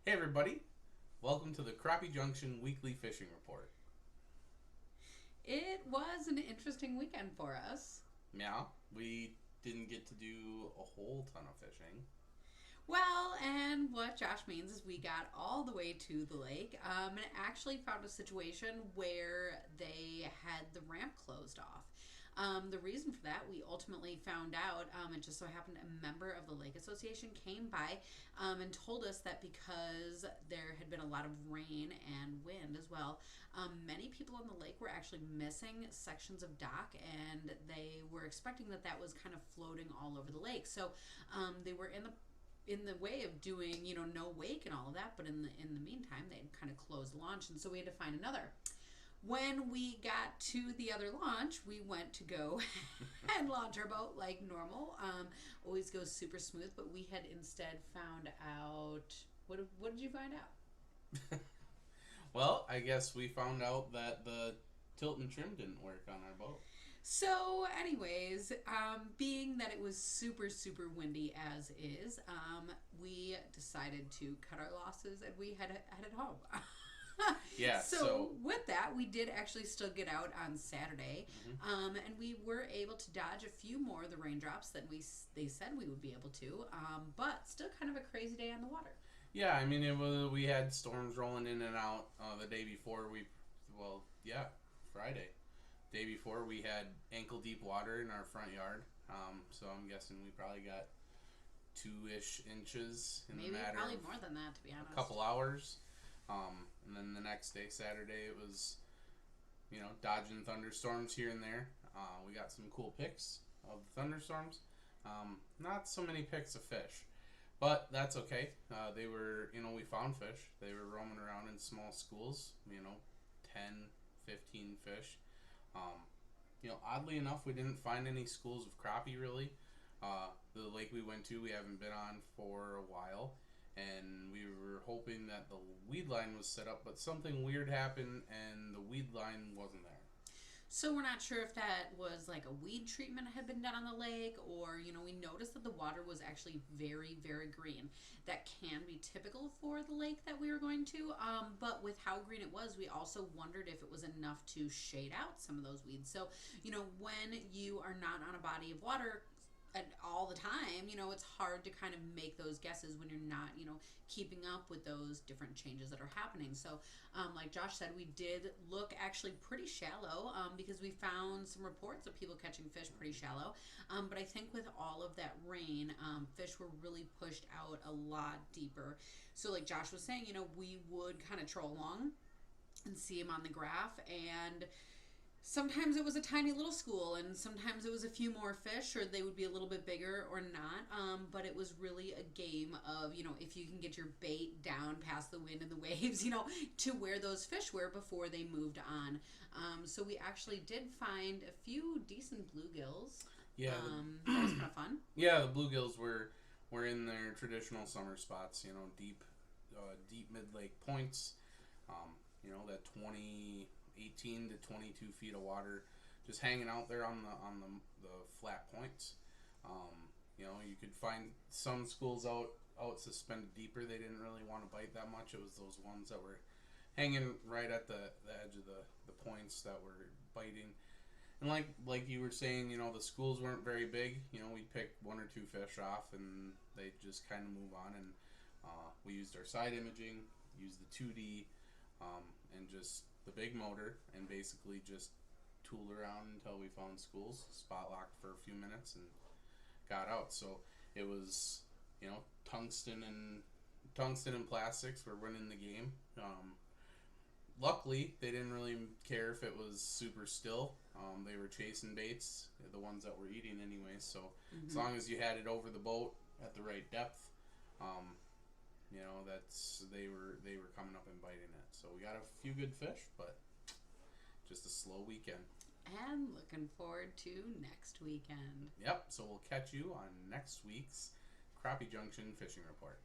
Hey everybody, welcome to the Crappie Junction weekly fishing report. It was an interesting weekend for us. Yeah, we didn't get to do a whole ton of fishing. Well, and what Josh means is we got all the way to the lake and actually found a situation where they had the ramp closed off. The reason for that, we ultimately found out, it just so happened a member of the Lake Association came by and told us that because there had been a lot of rain and wind as well, many people on the lake were actually missing sections of dock, and they were expecting that that was kind of floating all over the lake. So they were in the way of doing, no wake and all of that, but in the meantime they had kind of closed the launch, and so we had to find another. When we got to the other launch, we went to go and launch our boat like normal. Always goes super smooth, but we had instead found out. What did you find out? Well, I guess we found out that the tilt and trim didn't work on our boat. So, anyways, being that it was super, super windy as is, we decided to cut our losses and we headed home. Yeah, So, so with that, we did actually still get out on Saturday, mhm. and we were able to dodge a few more of the raindrops than they said we would be able to, but still kind of a crazy day on the water. Yeah, I mean we had storms rolling in and out the day before Friday. Day before we had ankle deep water in our front yard. So I'm guessing we probably got 2-ish inches in a Maybe, matter probably of more than that, to be a honest. couple hours. And then the next day, Saturday, it was, dodging thunderstorms here and there. We got some cool pics of the thunderstorms. Not so many pics of fish, but that's okay. They were, we found fish. They were roaming around in small schools, 10, 15 fish. Um, oddly enough, we didn't find any schools of crappie really. The lake we went to, we haven't been on for a while, and we were hoping that the weed line was set up, but something weird happened and the weed line wasn't there. So we're not sure if that was like a weed treatment had been done on the lake, or we noticed that the water was actually very, very green. That can be typical for the lake that we were going to, but with how green it was, we also wondered if it was enough to shade out some of those weeds. So when you are not on a body of water all the time, it's hard to kind of make those guesses when you're not, keeping up with those different changes that are happening. So, like Josh said, we did look actually pretty shallow, because we found some reports of people catching fish pretty shallow. But I think with all of that rain, fish were really pushed out a lot deeper. So, like Josh was saying, we would kind of troll along and see him on the graph, and sometimes it was a tiny little school, and sometimes it was a few more fish, or they would be a little bit bigger or not. But it was really a game of, if you can get your bait down past the wind and the waves, to where those fish were before they moved on. So we actually did find a few decent bluegills. Yeah, That was kind of fun. yeah, the bluegills were in their traditional summer spots. Deep mid lake points. That 18 to 22 feet of water, just hanging out there on the flat points. You could find some schools out suspended deeper. They didn't really want to bite that much. It was those ones that were hanging right at the edge of the points that were biting. And like you were saying, the schools weren't very big. We'd pick one or two fish off, and they just kind of move on. And we used our side imaging, used the 2D, and just the big motor, and basically just tooled around until we found schools. Spot locked for a few minutes and got out. So it was, tungsten and plastics were running the game. Luckily, they didn't really care if it was super still. They were chasing baits, the ones that were eating anyway. So as Mm-hmm. long as you had it over the boat at the right depth, um, that's they were coming up and biting it. So we got a few good fish, but just a slow weekend. And looking forward to next weekend. Yep. So we'll catch you on next week's Crappie Junction fishing report.